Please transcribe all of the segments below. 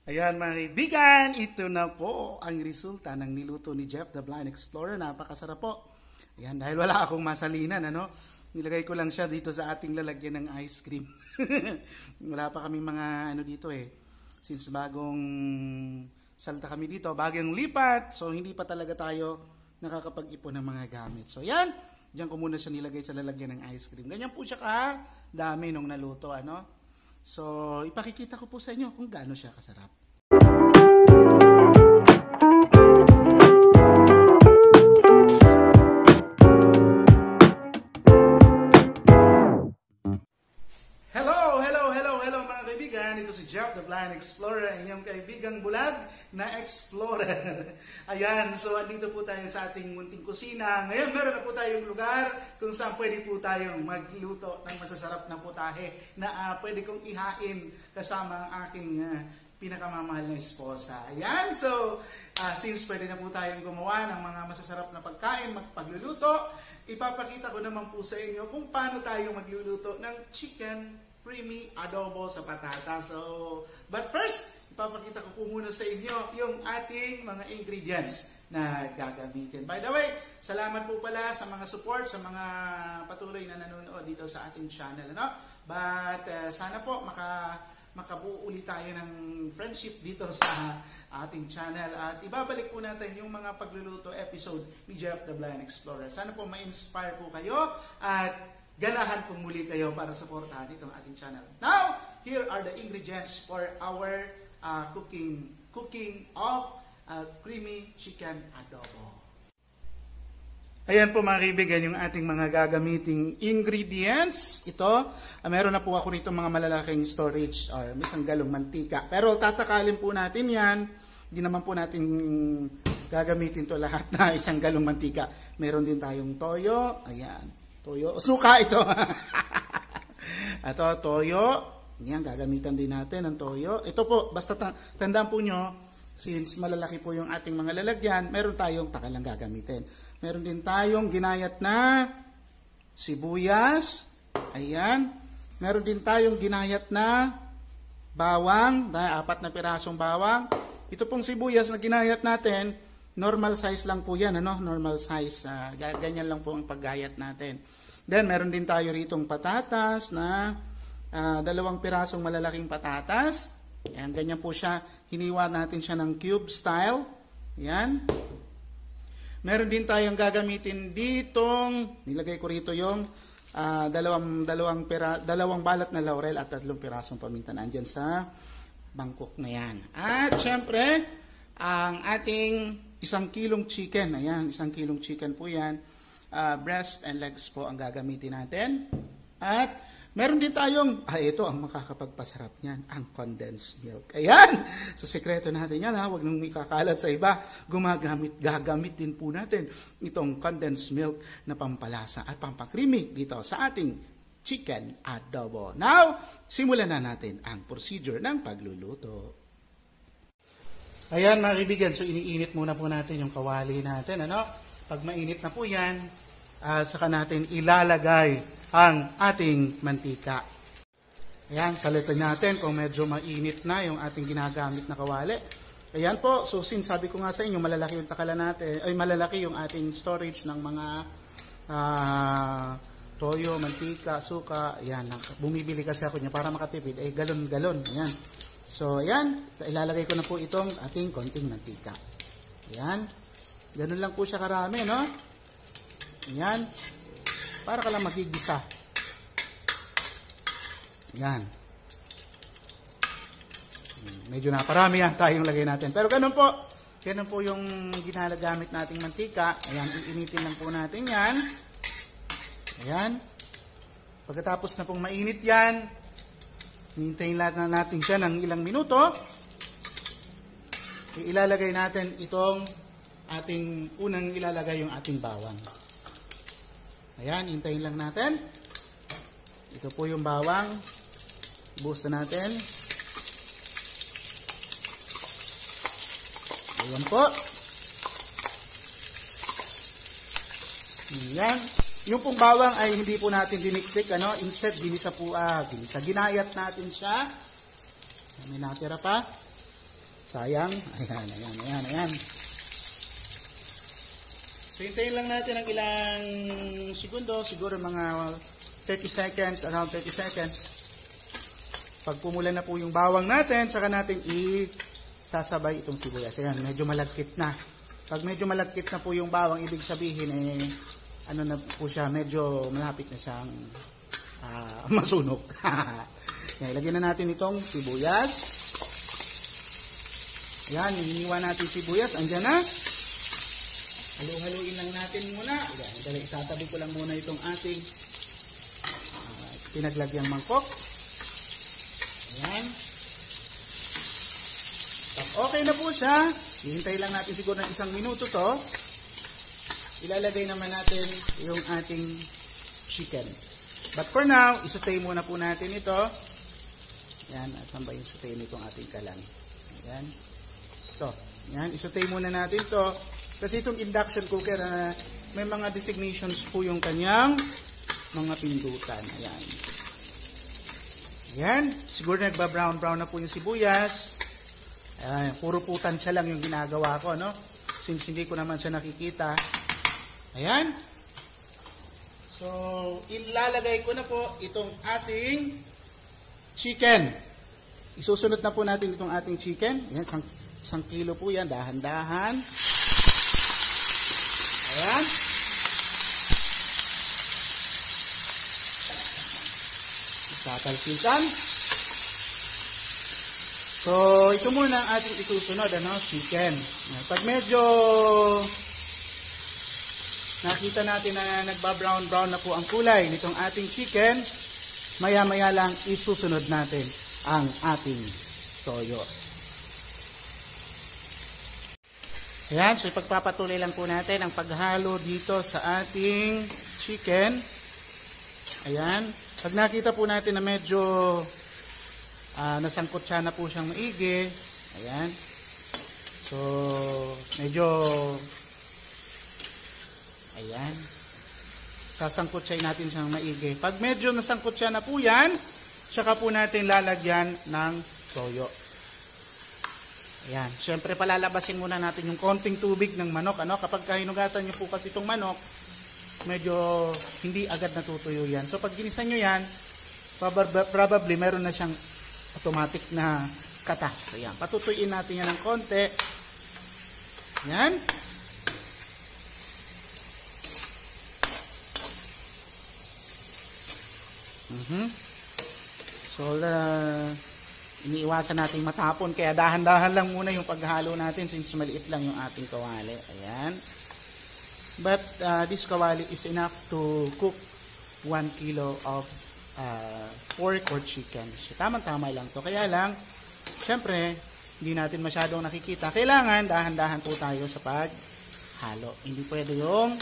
Ayan mga kaibigan, ito na po ang resulta ng niluto ni Jeff the Blind Explorer. Napakasarap po. Ayan, dahil wala akong masalinan, nilagay ko lang siya dito sa ating lalagyan ng ice cream. Wala pa kami mga dito since bagong salta kami dito, bagong lipat, so hindi pa talaga tayo nakakapag-ipon ng mga gamit. So ayan, diyan ko muna siya nilagay sa lalagyan ng ice cream. Ganyan po siya dami nung naluto, So, ipakikita ko po sa inyo kung gaano siya kasarap. Hello mga kaibigan. Ito si Jeff the Blind Explorer, inyong kaibigang bulag na explorer. Ayan, so andito po tayo sa ating munting kusina. Ngayon meron na po tayong lugar kung saan pwede po tayong magluto ng masasarap na putahe na pwede kong ihain kasama ang aking pinakamamahal na esposa. Ayan, so since pwede na po tayong gumawa ng mga masasarap na pagkain, magpagluluto, ipapakita ko naman po sa inyo kung paano tayo magluluto ng chicken creamy adobo sa patata. So, but first, ipapakita ko po muna sa inyo yung ating mga ingredients na gagamitin. By the way, salamat po pala sa mga support, sa mga patuloy na nanonood dito sa ating channel. But sana po makabuo ulit tayo ng friendship dito sa ating channel. At ibabalik po natin yung mga pagluluto episode ni Jeff the Blind Explorer. Sana po ma-inspire po kayo at ganahan po muli kayo para suportahan itong ating channel. Now, here are the ingredients for our cooking of creamy chicken adobo. Ayan po mga kaibigan, yung ating mga gagamiting ingredients. Ito, meron na po ako rito mga malalaking storage, may isang galong mantika. Pero tatakalin po natin yan. Hindi naman po natin gagamitin to lahat na isang galong mantika. Meron din tayong toyo. Ayan. Toyo. Suka ito. Ito, toyo. Yan, gagamitan din natin ng toyo. Ito po, basta tandaan po nyo, since malalaki po yung ating mga lalagyan, meron tayong takalang gagamitin. Meron din tayong ginayat na sibuyas. Ayan. Meron din tayong ginayat na bawang. 4 na pirasong bawang. Ito pong sibuyas na ginayat natin, normal size lang po yan, normal size. Ganyan lang po ang paggayat natin. Then, meron din tayo ritong patatas na 2 pirasong malalaking patatas. Ayan, ganyan po siya. Hiniwa natin siya ng cube style. Ayan. Meron din tayong gagamitin ditong, nilagay ko rito yung dalawang balat na laurel at 3 pirasong paminta nandyan sa bangkok na yan. At syempre, ang ating 1 kilong chicken. Ayan, 1 kilong chicken po yan. Breast and legs po ang gagamitin natin. At meron din tayong, ito ang makakapagpasarap niyan, ang condensed milk. Ayan! So, sekreto natin yan, huwag nung ikakalat sa iba. Gagamit din po natin itong condensed milk na pampalasa at pampakrimi dito sa ating chicken adobo. Now, simulan na natin ang procedure ng pagluluto. Ayan mga kaibigan, so iniinit muna po natin yung kawali natin. Pag mainit na po yan, saka natin ilalagay ang ating mantika. Ayan, salitan natin kung medyo mainit na yung ating ginagamit na kawali. Ayan po, so since sabi ko nga sa inyo, malalaki yung takalan natin, malalaki yung ating storage ng mga toyo, mantika, suka. Ayan, bumibili kasi ako niya para makatipid. Galon-galon. Ayan. So, ayan, ilalagay ko na po itong ating konting mantika. Ayan. Ganun lang po siya karami, Ayan. Para ka lang magigisa. Ayan. Medyo naparami yan tayong lagay natin. Pero ganun po. Ganun po yung ginagamit nating mantika. Ayan, iinitin lang po natin yan. Ayan. Pagkatapos na pong mainit yan, hintayin lang natin siya ng ilang minuto. Ilalagay natin itong ating unang ilalagay yung ating bawang. Ayan, hintayin lang natin. Ito po yung bawang. Ibuhos na natin. Ayan po. Ayan. Yung pong bawang ay hindi po natin diniktik, instead ginisa po, ginayat natin siya. May natira pa. Sayang. Ayan. So, hintayin lang natin ang ilang segundo, siguro mga 30 seconds, around 30 seconds. Pag pumula na po yung bawang natin, saka natin sasabay itong sibuyas. Ayan, medyo malagkit na. Pag medyo malagkit na po yung bawang, ibig sabihin ano na po siya, medyo malapit na siyang masunog. Ayan, ilagyan na natin itong sibuyas. Ayan, hiniwa natin sibuyas. Andyan na. Halu-haluin lang natin muna. Ayan, itatabi ko lang muna itong ating pinaglagyang mangkok. Ayan. Pag okay na po siya, hihintay lang natin siguro ng 1 minuto to. Ilalagay naman natin yung ating chicken. But for now, isutay muna po natin ito. Ayan, at saan ba yung sutay nitong ating kalan? Ayan. Ito. Ayan, isutay muna natin to. Kasi itong induction cooker, may mga designations po yung kanyang mga pindutan. Ayan. Ayan. Siguro nagba-brown-brown na po yung sibuyas. Ayan. Puro po tansya lang yung ginagawa ko, no? Since hindi ko naman siya nakikita. Ayan. So, ilalagay ko na po itong ating chicken. Isusunod na po natin itong ating chicken. Ayan, 1 kilo po yan. Dahan-dahan. Ayan. Tatalsikan. So, ito muna ang ating isusunod, chicken. Pag medyo nakita natin na nagba-brown-brown na po ang kulay nitong ating chicken, maya-maya lang isusunod natin ang ating toyo. Ayan, so ipagpapatuloy lang po natin ang paghalo dito sa ating chicken. Ayan, pag nakita po natin na medyo nasangkot siya na po siyang maigi. Ayan, so medyo sasangkot siya natin siyang maigi. Pag medyo nasangkot siya na po yan, tsaka po natin lalagyan ng toyo. Ayan, syempre palalabasin muna natin yung konting tubig ng manok. Kapag hinugasan nyo po kasi itong manok, medyo hindi agad natutuyo yan. So pag ginisan nyo yan, probably meron na siyang automatic na katas. Ayan, patutuyin natin yan ng konti. Ayan. So, iniiwasan natin matapon, kaya dahan-dahan lang muna yung paghalo natin since maliit lang yung ating kawali. Ayan. But this kawali is enough to cook 1 kilo of pork or chicken. So, tamang-tama lang to. Kaya lang, syempre, hindi natin masyadong nakikita. Kailangan dahan-dahan po tayo sa paghalo. Hindi pwede yung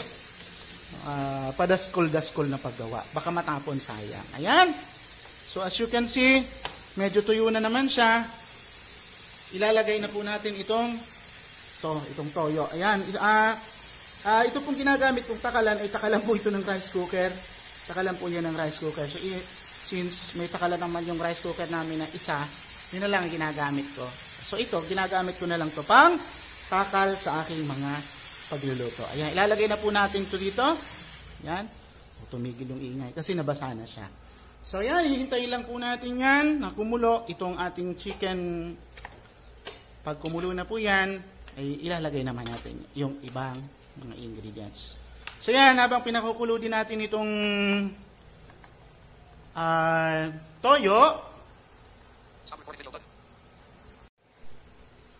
padaskol-daskol na paggawa. Baka matapon, sayang. Ayan. So, as you can see, medyo tuyo na naman siya. Ilalagay na po natin itong toyo. Ayan. Ito pong ginagamit kong takalan ay takalan po ito ng rice cooker. Takalan po yan ng rice cooker. So, since may takalan naman yung rice cooker namin na isa, yun na lang ang ginagamit ko. So, ito, ginagamit ko na lang ito pang takal sa aking mga pagluluto. Ayan. Ilalagay na po natin ito dito. Ayan. Tumigil yung ingay kasi nabasa na siya. So, yan, hihintayin lang po natin yan na kumulo itong ating chicken. Pag kumulo na po yan, ay ilalagay naman natin yung ibang mga ingredients. So, yan, habang pinakukulo din natin itong toyo,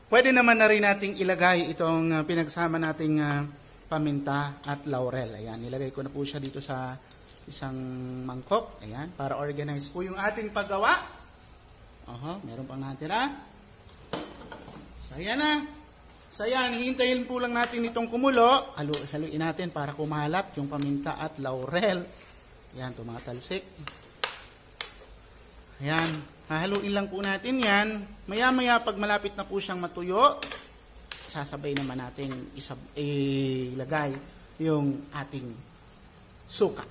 pwede naman na rin nating ilagay itong pinagsama nating paminta at laurel. Ayan, nilagay ko na po siya dito sa isang mangkok. Ayan, para organize po yung ating paggawa. Meron pang natira. So, ayan na. So, ayan, hihintayin po lang natin itong kumulo. Haluin natin para kumalat yung paminta at laurel. Ayan, tumatalsik. Ayan, hahaluin lang po natin yan. Maya-maya, pag malapit na po siyang matuyo, sasabay naman natin ilagay yung ating suka.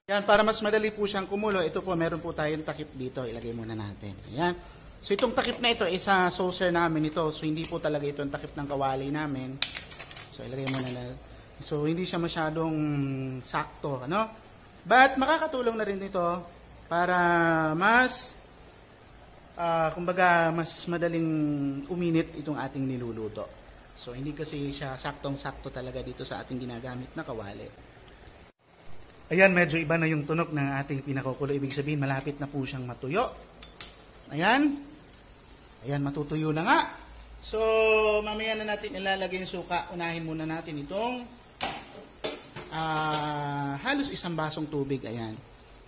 Yan, para mas madali po siyang kumulo, ito po, meron po tayong takip dito. Ilagay muna natin. Ayan. So itong takip na ito, isa saucer namin ito. So hindi po talaga ito ang takip ng kawali namin. So ilagay mo na. So hindi siya masyadong sakto, ano? But makakatulong na rin ito para mas kumbaga mas madaling uminit itong ating niluluto. So hindi kasi siya saktong-sakto talaga dito sa ating ginagamit na kawali. Ayan, medyo iba na yung tunog ng ating pinakukulo. Ibig sabihin, malapit na po siyang matuyo. Ayan. Ayan, matutuyo na nga. So, mamaya na natin ilalagay yung suka. Unahin muna natin itong halos isang basong tubig. Ayan.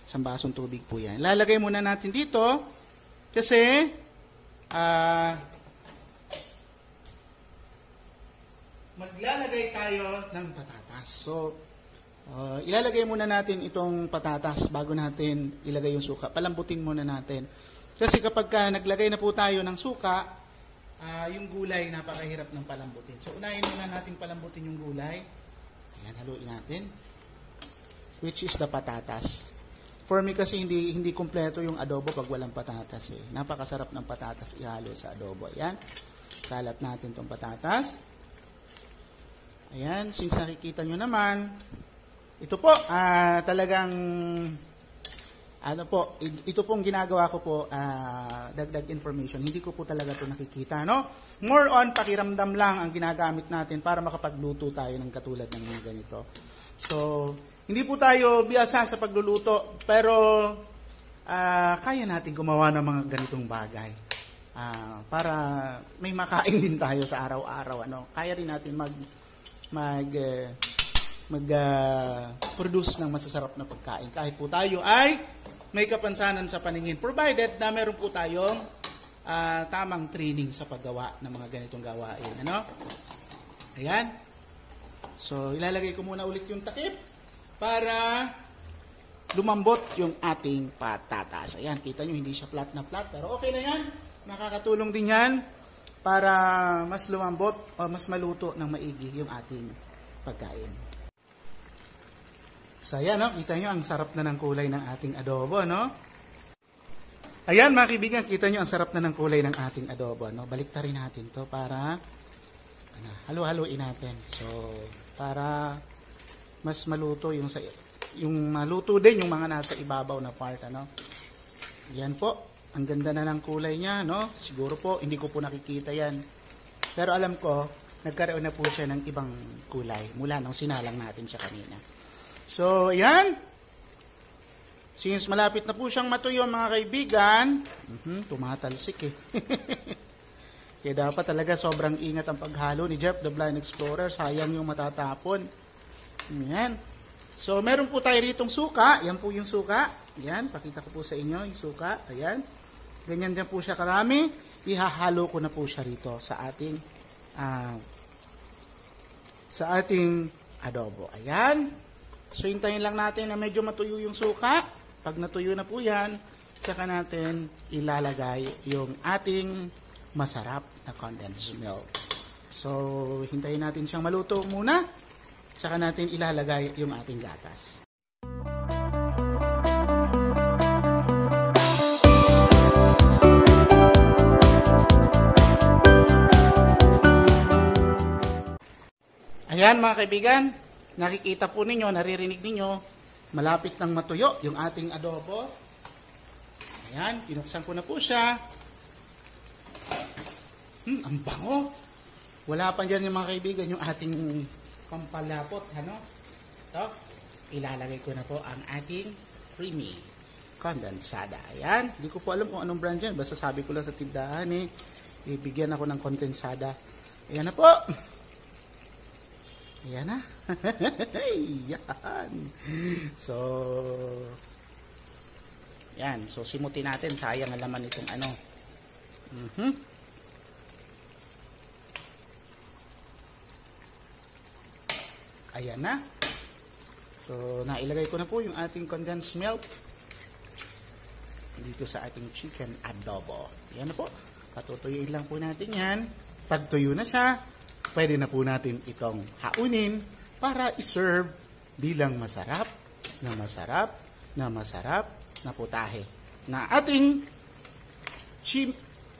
Isang basong tubig po yan. Ilalagay muna natin dito kasi maglalagay tayo ng patatas. So, ilalagay muna natin itong patatas bago natin ilagay yung suka. Palambutin muna natin. Kasi kapag naglagay na po tayo ng suka, yung gulay napakahirap ng palambutin. So, unahin muna natin palambutin yung gulay. Ayan, haluin natin. Which is the patatas. For me kasi hindi kumpleto yung adobo pag walang patatas. Napakasarap ng patatas ihalo sa adobo. Ayan. Kalat natin tong patatas. Ayan, since nakikita nyo naman, ito po, talagang, ito pong ginagawa ko po, dagdag information. Hindi ko po talaga ito nakikita, no? More on, pakiramdam lang ang ginagamit natin para makapagluto tayo ng katulad ng mga ganito. So, hindi po tayo biyasa sa pagluluto, pero kaya natin gumawa ng mga ganitong bagay. Para may makain din tayo sa araw-araw, ano? Kaya rin natin mag-produce ng masasarap na pagkain. Kahit po tayo ay may kapansanan sa paningin. Provided na meron po tayong tamang training sa paggawa ng mga ganitong gawain. Ano? Ayan. So, ilalagay ko muna ulit yung takip para lumambot yung ating patatas. Ayan, kita nyo, hindi siya flat na flat. Pero okay na yan. Makakatulong din yan para mas lumambot o mas maluto ng maigi yung ating pagkain. So ayan, no? Kita nyo ang sarap na ng kulay ng ating adobo, no? Ayan mga kaibigan, kita nyo ang sarap na ng kulay ng ating adobo, no? Baliktarin natin to para halo-haloin natin. So para mas maluto yung maluto din yung mga nasa ibabaw na part, ano? Yan po. Ang ganda na ng kulay niya, no? Siguro po, hindi ko po nakikita yan. Pero alam ko, nagkaroon na po siya ng ibang kulay mula nung sinalang natin siya kanina. So, yan. Since malapit na po siyang matuyo, mga kaibigan, tumatalsik eh. Kaya dapat talaga sobrang ingat ang paghalo ni Jeff the Blind Explorer. Sayang yung matatapon. Yan. So, meron po tayo ritong suka. Yan po yung suka. Yan, pakita ko po sa inyo yung suka. Ayan. Ganyan din po siya karami. Ihahalo ko na po siya rito sa ating adobo. Ayan. So, hintayin lang natin na medyo matuyo yung suka. Pag natuyo na po yan, saka natin ilalagay yung ating masarap na condensed milk. So, hintayin natin siyang maluto muna. Saka natin ilalagay yung ating gatas. Ayan mga kaibigan, nakikita po ninyo, naririnig ninyo, malapit nang matuyo yung ating adobo. Ayan, pinuksan ko na po siya. Ang bango. Wala pa dyan yung mga kaibigan, yung ating pampalapot, ano? Ito, ilalagay ko na po ang ating creamy condensada. Ayan, hindi ko po alam kung anong brand yan, basta sabi ko lang sa tindahan ibigyan ako ng condensada. Ayan na po. Ayan na. Ayan. So, yan. So, simutin natin. Sayang ang laman itong ano. Ayan na. So, nailagay ko na po yung ating condensed milk dito sa ating chicken adobo. Ayan na po. Patutuyuin lang po natin yan. Pag tuyo na siya, pwede na po natin itong haunin para iserve bilang masarap na putahe na ating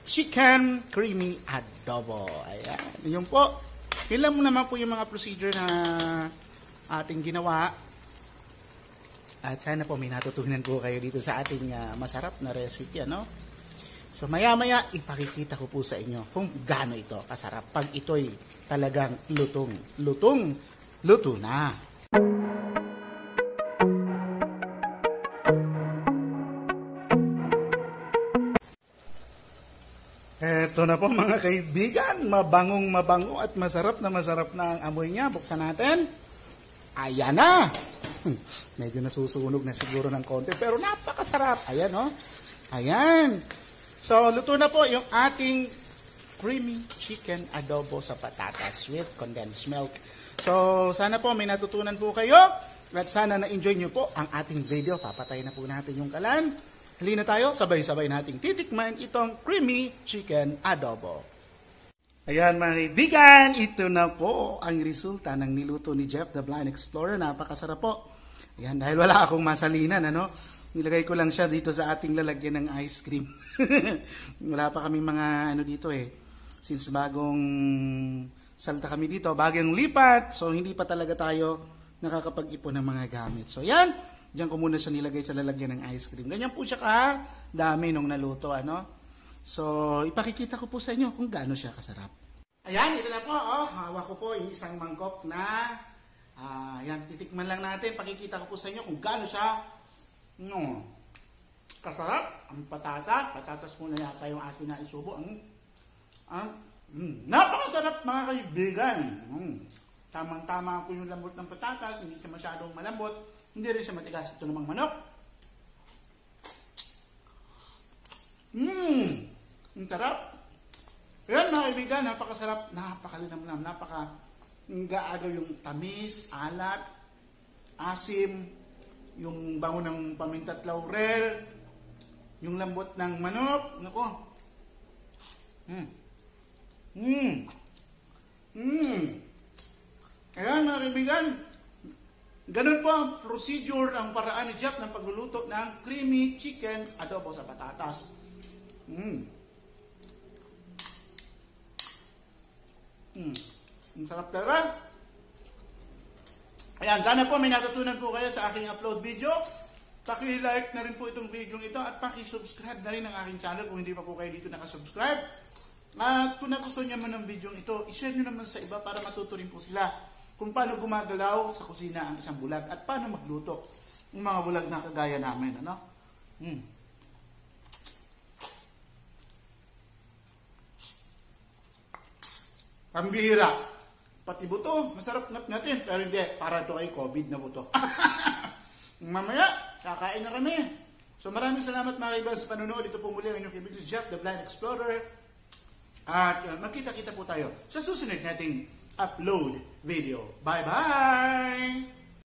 chicken creamy adobo. Ayan. Yun po. Yun lang naman po yung mga procedure na ating ginawa. At sana po may natutunan po kayo dito sa ating masarap na recipe, ano? So maya-maya ipakikita ko po sa inyo kung gaano ito kasarap pag ito'y talagang luto na. Eto na po mga kaibigan, mabango at masarap na ang amoy niya. Buksan natin. Ayan na. Medyo nasusunog na siguro ng konti pero napakasarap. Ayan oh. Ayan. So luto na po yung ating creamy chicken adobo sa patatas with condensed milk. So sana po may natutunan po kayo at sana na-enjoy nyo po ang ating video. Papatay na po natin yung kalan. Halina tayo, sabay-sabay nating titikman itong creamy chicken adobo. Ayan mga kaibigan, ito na po ang resulta ng niluto ni Jeff the Blind Explorer. Napakasarap po. Ayan, dahil wala akong masalinan, ano? Nilagay ko lang siya dito sa ating lalagyan ng ice cream. Wala pa kami mga ano dito eh. Since bagong salta kami dito, bagong lipat. So hindi pa talaga tayo nakakapag-ipon ng mga gamit. So yan, diyan ko muna siya nilagay sa lalagyan ng ice cream. Ganyan po siya dami nung naluto, ano? So ipakikita ko po sa inyo kung gaano siya kasarap. Ayan, ito na po. Oh, hawak ko po yung isang mangkok na yan, titikman lang natin. Pakikita ko po sa inyo kung gaano siya kasarap. Ang patatas muna yata yung ating na isubo. Napakasarap mga kaibigan. Tamang-tama po yung lambot ng patatas. Hindi siya masyadong malambot. Hindi rin siya matigas. Ito namang manok. Ang sarap. Ayan mga kaibigan, napakasarap. Napakalinamnam. Gaagaw yung tamis, alat, asim, yung bango ng paminta at laurel, yung lambot ng manok. Nako. Ayan mga kaibigan, ganun po ang procedure, ang paraan ni Jeff ng pagluluto ng creamy chicken adobo sa patatas. Ang sarap talaga. Ayan, sana po may natutunan po kayo sa aking upload video. Paki-like na rin po itong video ito at paki-subscribe na rin ang aking channel kung hindi pa po kayo dito nakasubscribe. At kung nagustuhan nyo man ang video ito, i-share nyo naman sa iba para matuto rin po sila kung paano gumagalaw sa kusina ang isang bulag at paano magluto ng mga bulag na kagaya namin. Ano? Pambihira. Pati buto, masarap natin. Pero hindi, para ito ay COVID na buto. Mamaya, kakain na kami. So maraming salamat mga kaibigan sa panonood. Ito po muli ang inyong kaibigan si Jeff the Blind Explorer. At magkita-kita po tayo sa susunod nating upload video. Bye-bye!